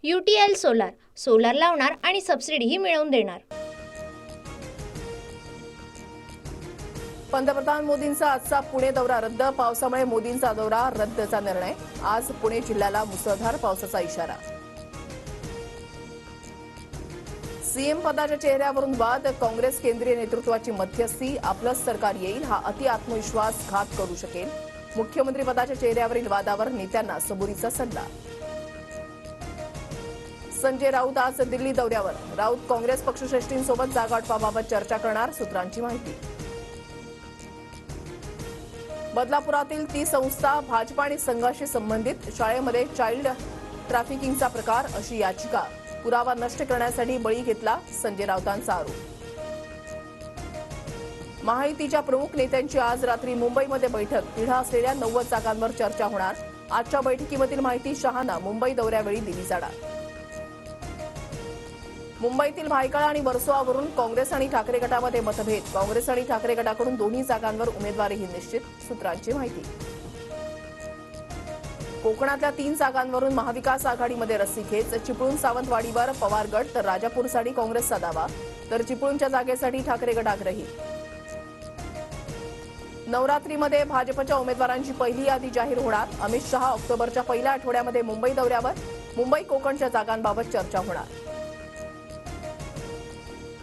UTL solar, solar लावणार आणि सबसिडीही मिळवून देणार. पंतप्रधान मोदींचा आजचा पुणे दौरा रद्द. पावसामुळे मोदींचा दौरा रद्दचा निर्णय. आज पुणे जिल्ह्याला मुसळधार पावसाचा इशारा. सीएम पदाच्या चेहऱ्यावरून वाद. काँग्रेस केंद्रीय नेतृत्वाची मध्यस्थी. आपलंच सरकार येईल हा अति आत्मविश्वास घात करू शकेल. मुख्यमंत्री पदाच्या चेहऱ्यावरील वादावर नेत्यांना सबुरीचा सल्ला. संजय राऊत आज दिल्ली दौऱ्यावर. राऊत काँग्रेस पक्षश्रेष्ठींसोबत जागा वाटपाबाबत चर्चा करणार, सूत्रांची माहिती. बदलापुरातील ती संस्था भाजपा आणि संघाशी संबंधित. शाळेमध्ये चाइल्ड ट्रॅफिकिंगचा प्रकार, अशी याचिका. पुरावा नष्ट करण्यासाठी बळी घेतला, संजय राऊतांचा आरोप. महायुतीच्या प्रमुख नेत्यांची आज रात्री मुंबईमध्ये बैठक. तिढा असलेल्या 90 जागांवर चर्चा होणार. आजच्या बैठकीमधील माहिती शहांना मुंबई दौऱ्यावेळी दिली जाणार. मुंबईतील भायखळा आणि वर्सोवावरून काँग्रेस आणि ठाकरे गटामध्ये मतभेद. काँग्रेस आणि ठाकरे गटाकडून दोन्ही जागांवर उमेदवारीही निश्चित, सूत्रांची माहिती. कोकणातल्या 3 जागांवरून महाविकास आघाडीमध्ये रस्सीखेच. चिपळूण सावंतवाडीवर पवार गट तर राजापूरसाठी काँग्रेसचा दावा, तर चिपळूणच्या जागेसाठी ठाकरे गट आग्रही. नवरात्रीमध्ये भाजपच्या उमेदवारांची पहिली यादी जाहीर होणार. अमित शहा ऑक्टोबरच्या पहिल्या आठवड्यामध्ये मुंबई दौऱ्यावर. मुंबई कोकणच्या जागांबाबत चर्चा होणार.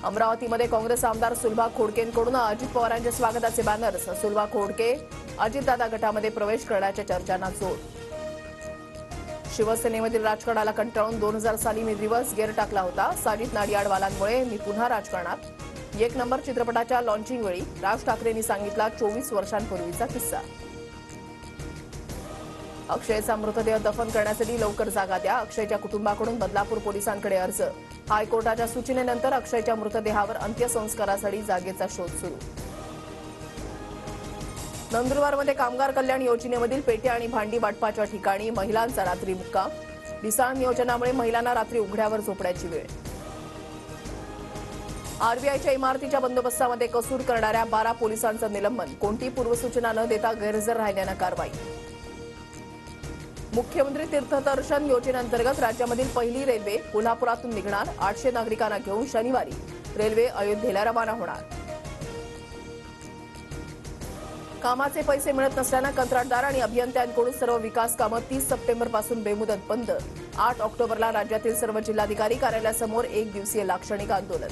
अमरावतीमध्ये काँग्रेस आमदार सुलभा खोडकेंकडून अजित पवारांच्या स्वागताचे बॅनर्स. सुलभा खोडके अजितदादा गटामध्ये प्रवेश करण्याच्या चर्चांना जोर. शिवसेनेमधील राजकारणाला कंटाळून 2000 साली मी रिव्हर्स गिअर टाकला होता. साजिद नाडियाडवालांमुळे मी पुन्हा राजकारणात. 1 नंबर चित्रपटाच्या लॉन्चिंग वेळी राज ठाकरेंनी सांगितला 24 वर्षांपूर्वीचा किस्सा. अक्षयचा मृतदेह दफन करण्यासाठी लवकर जागा द्या. अक्षयच्या कुटुंबाकडून बदलापूर पोलिसांकडे अर्ज. हायकोर्टाच्या सूचनेनंतर अक्षयच्या मृतदेहावर अंत्यसंस्कारासाठी जागेचा शोध सुरू. नंदुरबारमध्ये कामगार कल्याण योजनेमधील पेट्या आणि भांडी वाटपाच्या ठिकाणी महिलांचा रात्री मुक्काम. दिसाळ नियोजनामुळे महिलांना रात्री उघड्यावर झोपण्याची वेळ. आरबीआयच्या इमारतीच्या बंदोबस्तामध्ये कसूर करणाऱ्या 12 पोलिसांचं निलंबन. कोणती पूर्वसूचना न देता गैरहजर राहिल्यानं कारवाई. मुख्यमंत्री तीर्थदर्शन योजनेअंतर्गत राज्यामधील पहिली रेल्वे कोल्हापुरातून निघणार. 800 नागरिकांना घेऊन शनिवारी रेल्वे अयोध्येला रवाना होणार. कामाचे पैसे मिळत नसल्यानं कंत्राटदार आणि अभियंत्यांकडून सर्व विकास कामं 30 सप्टेंबरपासून बेमुदत बंद. 8 ऑक्टोबरला राज्यातील सर्व जिल्हाधिकारी कार्यालयासमोर 1 दिवसीय लाक्षणिक आंदोलन.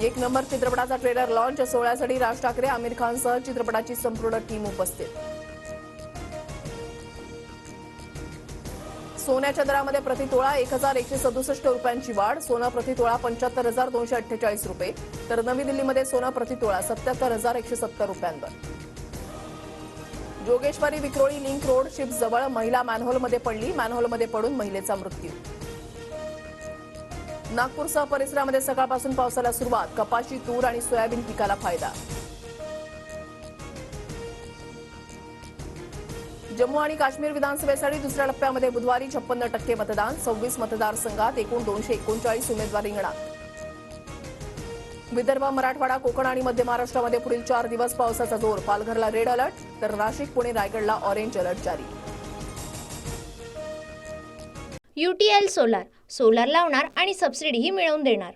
1 नंबर चित्रपटाचा ट्रेलर लॉन्च सोहळ्यासाठी राज ठाकरे, आमिर खानसह चित्रपटाची संपूर्ण टीम उपस्थित. सोन्याच्या दरामध्ये प्रतितोळा 1167 रुपयांची वाढ. सोनं प्रतितोळा 75,248 रुपये, तर नवी दिल्लीमध्ये सोनं प्रतितोळा 77,170 रुपयांवर. Jogeshwari Vikhroli link road ships जवळ महिला मॅनहोलमध्ये पडली. मॅनहोलमध्ये पडून महिलेचा मृत्यू. नागपूरसह परिसरामध्ये सकाळपासून पावसाला सुरुवात. कपाशी, तूर आणि सोयाबीन पिकाला फायदा. जम्मू आणि काश्मीर विधानसभेसाठी दुसऱ्या टप्प्यामध्ये बुधवारी 56% मतदान. 26 मतदारसंघात एकूण 239 उमेदवार रिंगणात. विदर्भ, मराठवाडा, कोकण आणि मध्य महाराष्ट्रामध्ये पुढील 4 दिवस पावसाचा जोर. पालघरला रेड अलर्ट, तर नाशिक, पुणे, रायगडला ऑरेंज अलर्ट जारी. UTL सोलार, सोलार लावणार आणि सबसिडीही मिळवून देणार.